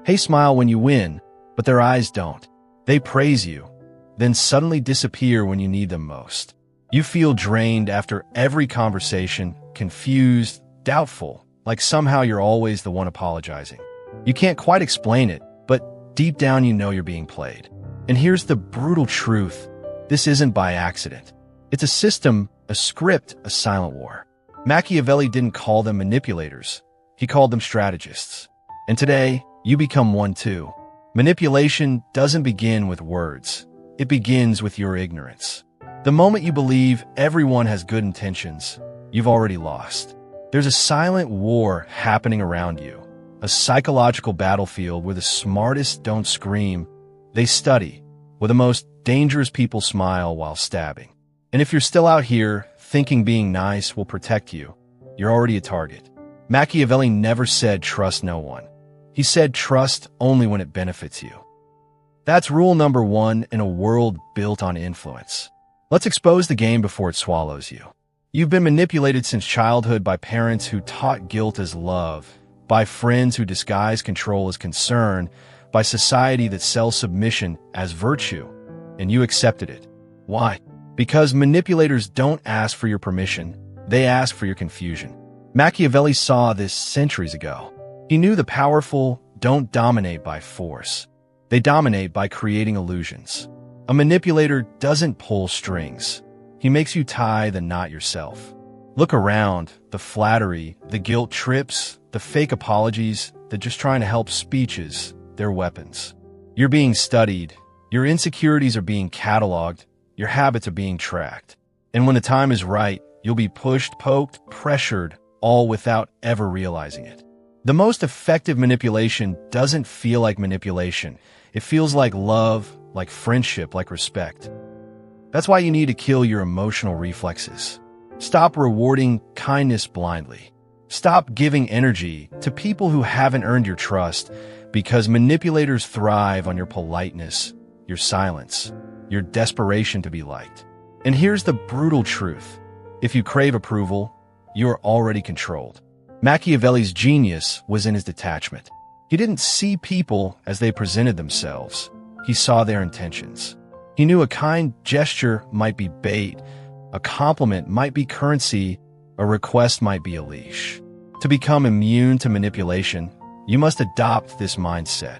Hey, smile when you win, but their eyes don't. They praise you, then suddenly disappear when you need them most. You feel drained after every conversation, confused, doubtful, like somehow you're always the one apologizing. You can't quite explain it, but deep down you know you're being played. And here's the brutal truth. This isn't by accident. It's a system, a script, a silent war. Machiavelli didn't call them manipulators. He called them strategists. And today, you become one too. Manipulation doesn't begin with words. It begins with your ignorance. The moment you believe everyone has good intentions, you've already lost. There's a silent war happening around you, a psychological battlefield where the smartest don't scream. They study, where the most dangerous people smile while stabbing. And if you're still out here thinking being nice will protect you, you're already a target. Machiavelli never said trust no one. He said trust only when it benefits you. That's rule number one in a world built on influence. Let's expose the game before it swallows you. You've been manipulated since childhood by parents who taught guilt as love, by friends who disguise control as concern, by society that sells submission as virtue, and you accepted it. Why? Because manipulators don't ask for your permission, they ask for your confusion. Machiavelli saw this centuries ago. He knew the powerful don't dominate by force. They dominate by creating illusions. A manipulator doesn't pull strings. He makes you tie the knot yourself. Look around, the flattery, the guilt trips, the fake apologies, the just trying to help speeches, they're weapons. You're being studied, your insecurities are being cataloged, your habits are being tracked. And when the time is right, you'll be pushed, poked, pressured, all without ever realizing it. The most effective manipulation doesn't feel like manipulation. It feels like love, like friendship, like respect. That's why you need to kill your emotional reflexes. Stop rewarding kindness blindly. Stop giving energy to people who haven't earned your trust, because manipulators thrive on your politeness, your silence, your desperation to be liked. And here's the brutal truth. If you crave approval, you're already controlled. Machiavelli's genius was in his detachment. He didn't see people as they presented themselves. He saw their intentions. He knew a kind gesture might be bait, a compliment might be currency, a request might be a leash. To become immune to manipulation, you must adopt this mindset.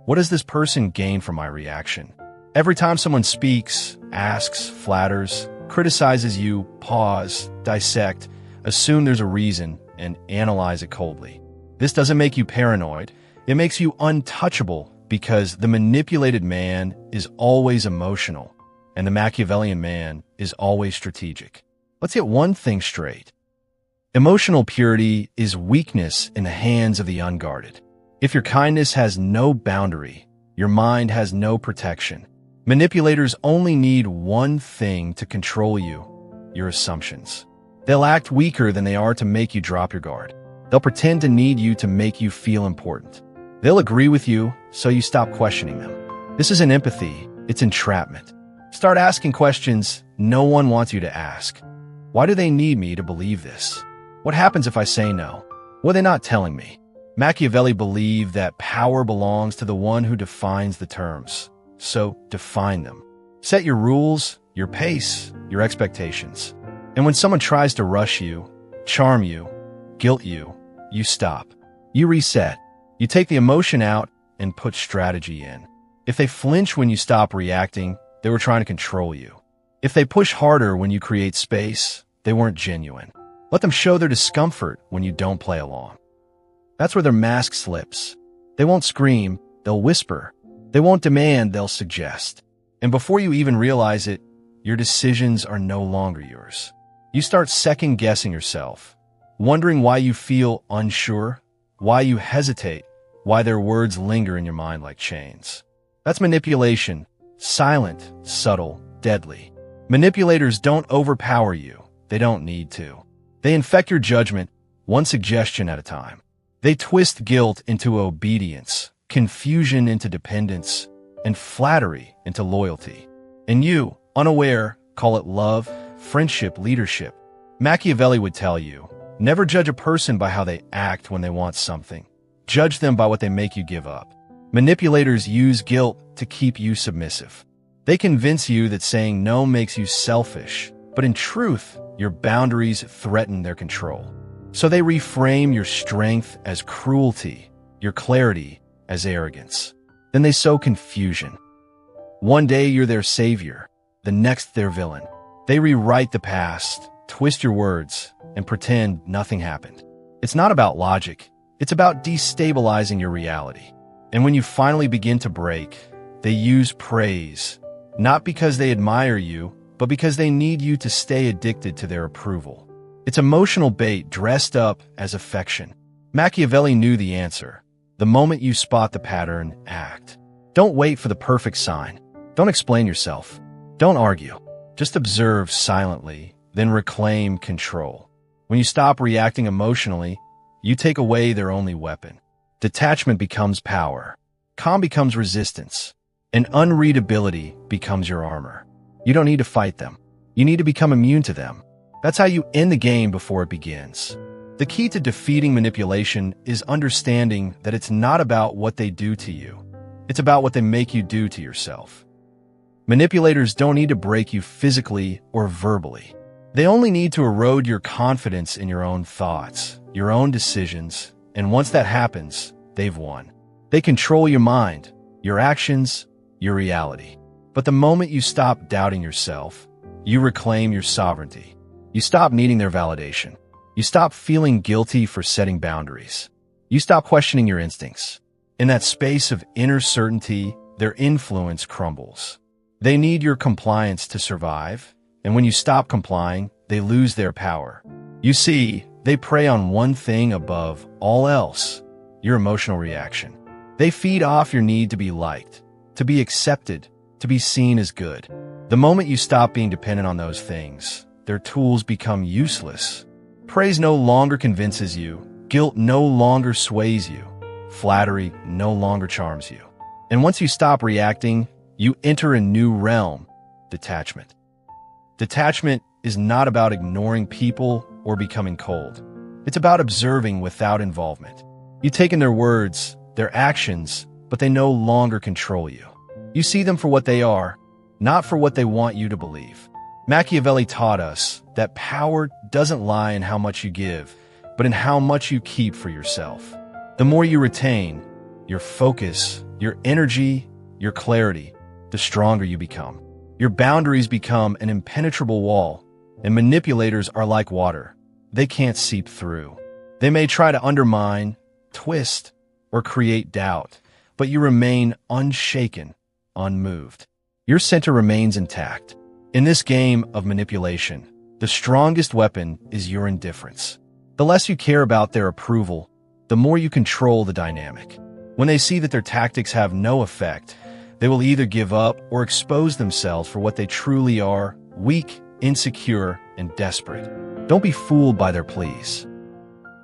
What does this person gain from my reaction? Every time someone speaks, asks, flatters, criticizes you, pause, dissect, assume there's a reason, and analyze it coldly. This doesn't make you paranoid. It makes you untouchable, because the manipulated man is always emotional, and the Machiavellian man is always strategic. Let's get one thing straight. Emotional purity is weakness in the hands of the unguarded. If your kindness has no boundary, your mind has no protection. Manipulators only need one thing to control you: your assumptions. They'll act weaker than they are to make you drop your guard. They'll pretend to need you to make you feel important. They'll agree with you so you stop questioning them. This isn't empathy, it's entrapment. Start asking questions no one wants you to ask. Why do they need me to believe this? What happens if I say no? What are they not telling me? Machiavelli believed that power belongs to the one who defines the terms. So define them. Set your rules, your pace, your expectations. And when someone tries to rush you, charm you, guilt you, you stop. You reset. You take the emotion out and put strategy in. If they flinch when you stop reacting, they were trying to control you. If they push harder when you create space, they weren't genuine. Let them show their discomfort when you don't play along. That's where their mask slips. They won't scream, they'll whisper. They won't demand, they'll suggest. And before you even realize it, your decisions are no longer yours. You start second-guessing yourself, wondering why you feel unsure, why you hesitate, why their words linger in your mind like chains. That's manipulation, silent, subtle, deadly. Manipulators don't overpower you. They don't need to. They infect your judgment, one suggestion at a time. They twist guilt into obedience, confusion into dependence, and flattery into loyalty. And you, unaware, call it love, friendship, leadership. Machiavelli would tell you, never judge a person by how they act when they want something. Judge them by what they make you give up. Manipulators use guilt to keep you submissive. They convince you that saying no makes you selfish, but in truth, your boundaries threaten their control. So they reframe your strength as cruelty, your clarity as arrogance. Then they sow confusion. One day you're their savior, the next their villain. They rewrite the past, twist your words, and pretend nothing happened. It's not about logic. It's about destabilizing your reality. And when you finally begin to break, they use praise, not because they admire you, but because they need you to stay addicted to their approval. It's emotional bait dressed up as affection. Machiavelli knew the answer. The moment you spot the pattern, act. Don't wait for the perfect sign. Don't explain yourself. Don't argue. Just observe silently, then reclaim control. When you stop reacting emotionally, you take away their only weapon. Detachment becomes power. Calm becomes resistance. And unreadability becomes your armor. You don't need to fight them. You need to become immune to them. That's how you end the game before it begins. The key to defeating manipulation is understanding that it's not about what they do to you. It's about what they make you do to yourself. Manipulators don't need to break you physically or verbally. They only need to erode your confidence in your own thoughts, your own decisions, and once that happens, they've won. They control your mind, your actions, your reality. But the moment you stop doubting yourself, you reclaim your sovereignty. You stop needing their validation. You stop feeling guilty for setting boundaries. You stop questioning your instincts. In that space of inner certainty, their influence crumbles. They need your compliance to survive, and when you stop complying, they lose their power. You see, they prey on one thing above all else, your emotional reaction. They feed off your need to be liked, to be accepted, to be seen as good. The moment you stop being dependent on those things, their tools become useless. Praise no longer convinces you. Guilt no longer sways you. Flattery no longer charms you. And once you stop reacting, you enter a new realm, detachment. Detachment is not about ignoring people or becoming cold. It's about observing without involvement. You take in their words, their actions, but they no longer control you. You see them for what they are, not for what they want you to believe. Machiavelli taught us that power doesn't lie in how much you give, but in how much you keep for yourself. The more you retain, your focus, your energy, your clarity, the stronger you become. Your boundaries become an impenetrable wall, and manipulators are like water. They can't seep through. They may try to undermine, twist, or create doubt, but you remain unshaken, unmoved. Your center remains intact. In this game of manipulation, the strongest weapon is your indifference. The less you care about their approval, the more you control the dynamic. When they see that their tactics have no effect, they will either give up or expose themselves for what they truly are: weak, insecure, and desperate. Don't be fooled by their pleas.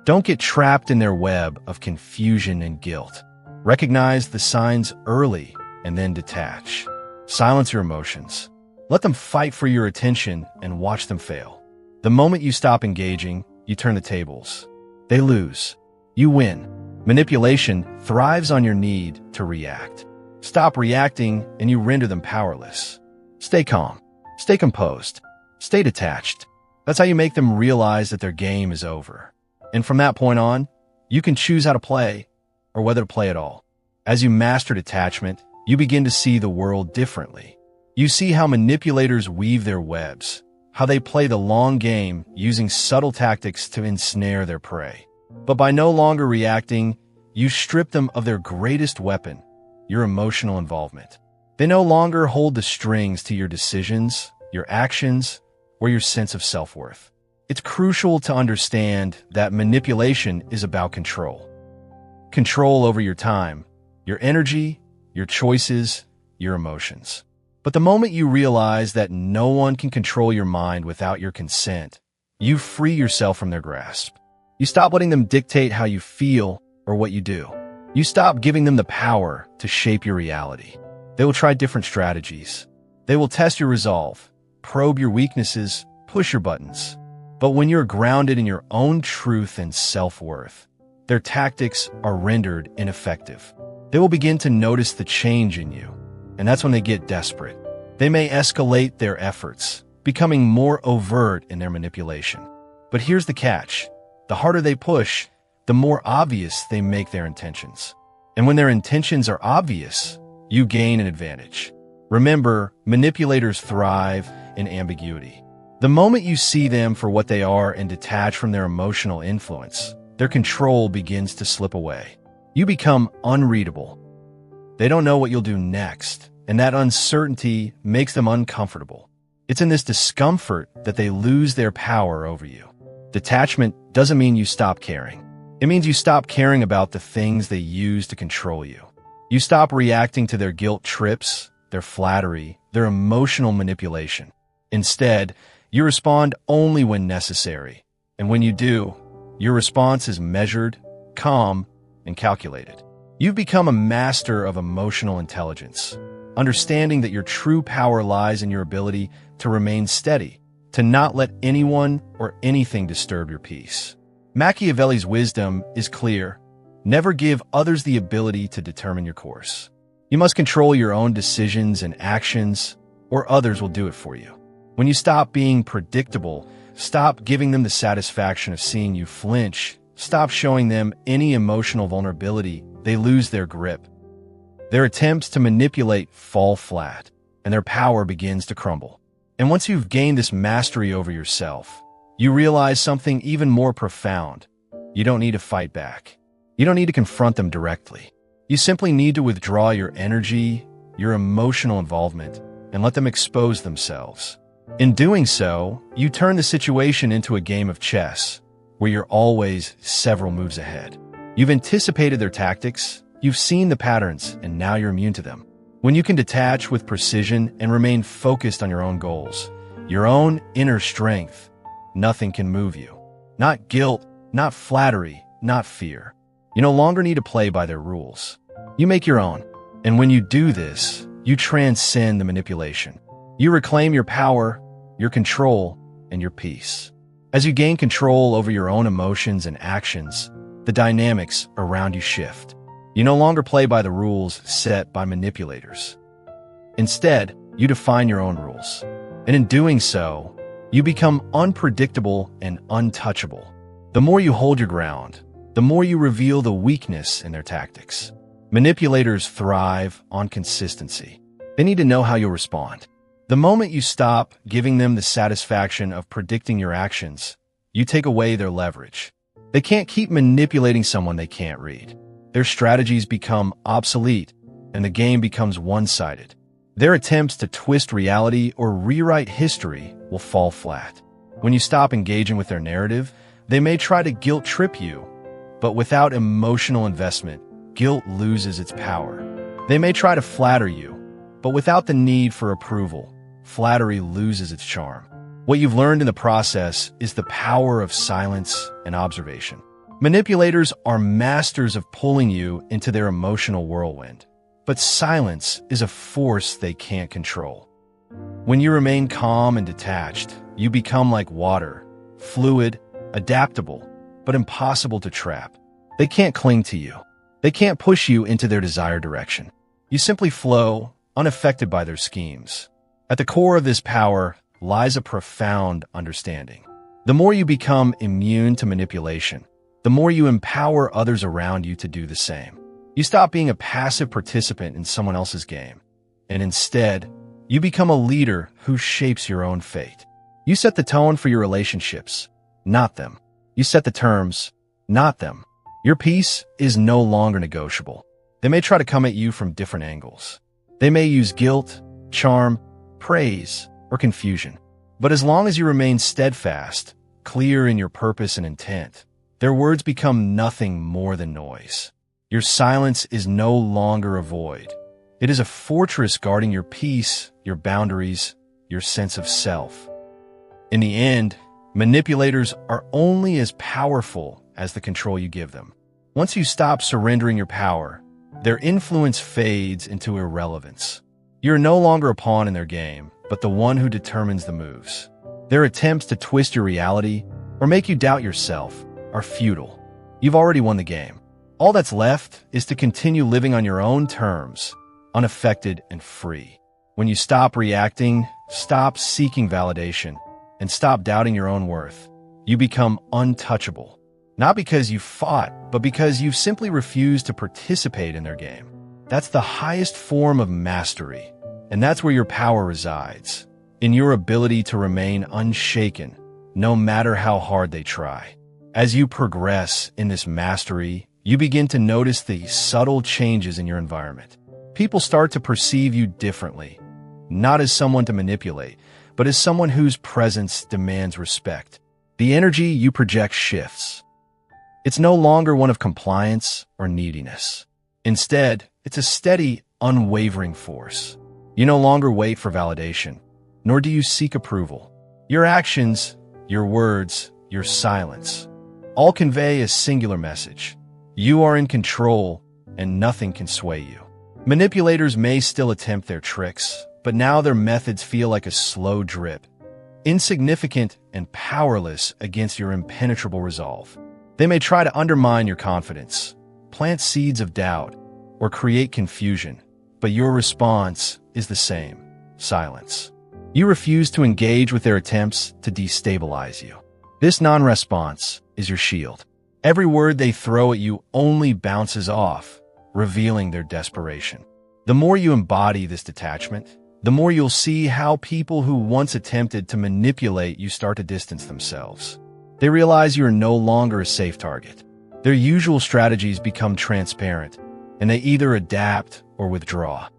Don't get trapped in their web of confusion and guilt. Recognize the signs early and then detach. Silence your emotions. Let them fight for your attention and watch them fail. The moment you stop engaging, you turn the tables. They lose. You win. Manipulation thrives on your need to react. Stop reacting and you render them powerless. Stay calm. Stay composed. Stay detached. That's how you make them realize that their game is over. And from that point on, you can choose how to play or whether to play at all. As you master detachment, you begin to see the world differently. You see how manipulators weave their webs, how they play the long game using subtle tactics to ensnare their prey. But by no longer reacting, you strip them of their greatest weapon, your emotional involvement. They no longer hold the strings to your decisions, your actions, or your sense of self-worth. It's crucial to understand that manipulation is about control. Control over your time, your energy, your choices, your emotions. But the moment you realize that no one can control your mind without your consent, you free yourself from their grasp. You stop letting them dictate how you feel or what you do. You stop giving them the power to shape your reality. They will try different strategies. They will test your resolve, probe your weaknesses, push your buttons. But when you're grounded in your own truth and self-worth, their tactics are rendered ineffective. They will begin to notice the change in you, and that's when they get desperate. They may escalate their efforts, becoming more overt in their manipulation. But here's the catch. The harder they push, the more obvious they make their intentions. And when their intentions are obvious, you gain an advantage. Remember, manipulators thrive in ambiguity. The moment you see them for what they are and detach from their emotional influence, their control begins to slip away. You become unreadable. They don't know what you'll do next, and that uncertainty makes them uncomfortable. It's in this discomfort that they lose their power over you. Detachment doesn't mean you stop caring. It means you stop caring about the things they use to control you. You stop reacting to their guilt trips, their flattery, their emotional manipulation. Instead, you respond only when necessary. And when you do, your response is measured, calm, and calculated. You've become a master of emotional intelligence, understanding that your true power lies in your ability to remain steady, to not let anyone or anything disturb your peace. Machiavelli's wisdom is clear. Never give others the ability to determine your course. You must control your own decisions and actions, or others will do it for you. When you stop being predictable, stop giving them the satisfaction of seeing you flinch, stop showing them any emotional vulnerability, they lose their grip. Their attempts to manipulate fall flat, and their power begins to crumble. And once you've gained this mastery over yourself, you realize something even more profound. You don't need to fight back. You don't need to confront them directly. You simply need to withdraw your energy, your emotional involvement, and let them expose themselves. In doing so, you turn the situation into a game of chess, where you're always several moves ahead. You've anticipated their tactics, you've seen the patterns, and now you're immune to them. When you can detach with precision and remain focused on your own goals, your own inner strength, nothing can move you. Not guilt, not flattery, not fear. You no longer need to play by their rules. You make your own. And when you do this, you transcend the manipulation. You reclaim your power, your control, and your peace. As you gain control over your own emotions and actions, the dynamics around you shift. You no longer play by the rules set by manipulators. Instead, you define your own rules. And in doing so, you become unpredictable and untouchable. The more you hold your ground, the more you reveal the weakness in their tactics. Manipulators thrive on consistency. They need to know how you'll respond. The moment you stop giving them the satisfaction of predicting your actions, you take away their leverage. They can't keep manipulating someone they can't read. Their strategies become obsolete, and the game becomes one-sided. Their attempts to twist reality or rewrite history will fall flat. When you stop engaging with their narrative, they may try to guilt-trip you, but without emotional investment, guilt loses its power. They may try to flatter you, but without the need for approval, flattery loses its charm. What you've learned in the process is the power of silence and observation. Manipulators are masters of pulling you into their emotional whirlwind, but silence is a force they can't control. When you remain calm and detached, you become like water, fluid, adaptable, but impossible to trap. They can't cling to you. They can't push you into their desired direction. You simply flow, unaffected by their schemes. At the core of this power lies a profound understanding. The more you become immune to manipulation, the more you empower others around you to do the same. You stop being a passive participant in someone else's game, and instead, you become a leader who shapes your own fate. You set the tone for your relationships, not them. You set the terms, not them. Your peace is no longer negotiable. They may try to come at you from different angles. They may use guilt, charm, praise, or confusion. But as long as you remain steadfast, clear in your purpose and intent, their words become nothing more than noise. Your silence is no longer a void. It is a fortress guarding your peace, your boundaries, your sense of self. In the end, manipulators are only as powerful as the control you give them. Once you stop surrendering your power, their influence fades into irrelevance. You're no longer a pawn in their game, but the one who determines the moves. Their attempts to twist your reality or make you doubt yourself are futile. You've already won the game. All that's left is to continue living on your own terms, unaffected and free. When you stop reacting, stop seeking validation, and stop doubting your own worth, you become untouchable. Not because you fought, but because you've simply refused to participate in their game. That's the highest form of mastery, and that's where your power resides, in your ability to remain unshaken, no matter how hard they try. As you progress in this mastery, you begin to notice the subtle changes in your environment. People start to perceive you differently, not as someone to manipulate, but as someone whose presence demands respect. The energy you project shifts. It's no longer one of compliance or neediness. Instead, it's a steady, unwavering force. You no longer wait for validation, nor do you seek approval. Your actions, your words, your silence, all convey a singular message. You are in control, and nothing can sway you. Manipulators may still attempt their tricks, but now their methods feel like a slow drip, insignificant and powerless against your impenetrable resolve. They may try to undermine your confidence, plant seeds of doubt, or create confusion, but your response is the same: silence. You refuse to engage with their attempts to destabilize you. This non-response is your shield. Every word they throw at you only bounces off, revealing their desperation. The more you embody this detachment, the more you'll see how people who once attempted to manipulate you start to distance themselves. They realize you are no longer a safe target. Their usual strategies become transparent, and they either adapt or withdraw.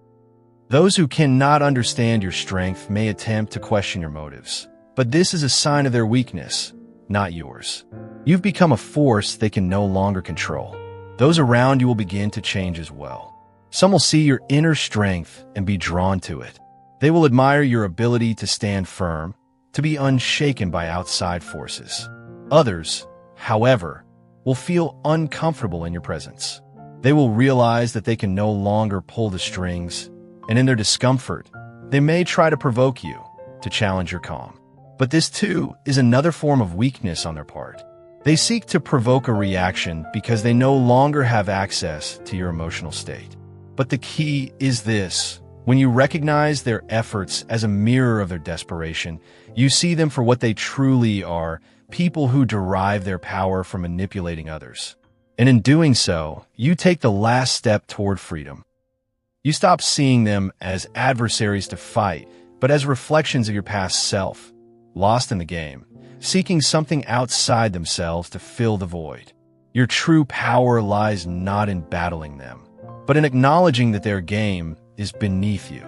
Those who cannot understand your strength may attempt to question your motives, but this is a sign of their weakness, not yours. You've become a force they can no longer control. Those around you will begin to change as well. Some will see your inner strength and be drawn to it. They will admire your ability to stand firm, to be unshaken by outside forces. Others, however, will feel uncomfortable in your presence. They will realize that they can no longer pull the strings, and in their discomfort, they may try to provoke you, to challenge your calm. But this too is another form of weakness on their part. They seek to provoke a reaction because they no longer have access to your emotional state. But the key is this: when you recognize their efforts as a mirror of their desperation, you see them for what they truly are: people who derive their power from manipulating others. And in doing so, you take the last step toward freedom. You stop seeing them as adversaries to fight, but as reflections of your past self, lost in the game, seeking something outside themselves to fill the void. Your true power lies not in battling them, but in acknowledging that their game is beneath you.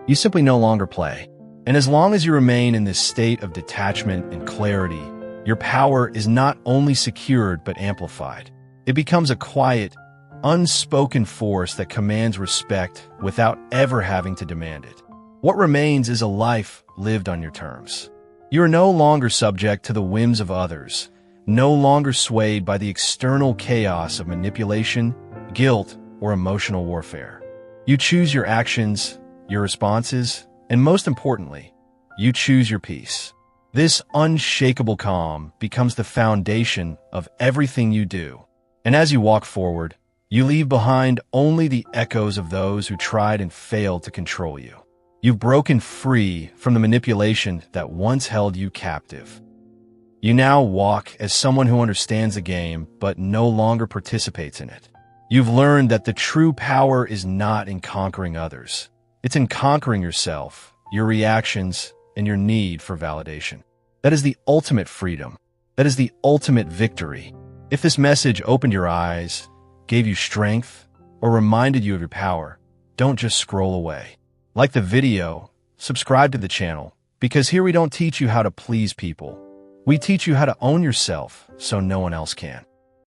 You simply no longer play. And as long as you remain in this state of detachment and clarity, your power is not only secured but amplified. It becomes a quiet, unspoken force that commands respect without ever having to demand it. What remains is a life lived on your terms. You are no longer subject to the whims of others, no longer swayed by the external chaos of manipulation, guilt, or emotional warfare. You choose your actions, your responses, and most importantly, you choose your peace. This unshakable calm becomes the foundation of everything you do. And as you walk forward, you leave behind only the echoes of those who tried and failed to control you. You've broken free from the manipulation that once held you captive. You now walk as someone who understands the game but no longer participates in it. You've learned that the true power is not in conquering others. It's in conquering yourself, your reactions, and your need for validation. That is the ultimate freedom. That is the ultimate victory. If this message opened your eyes, gave you strength, or reminded you of your power, don't just scroll away. Like the video, subscribe to the channel, because here we don't teach you how to please people. We teach you how to own yourself so no one else can.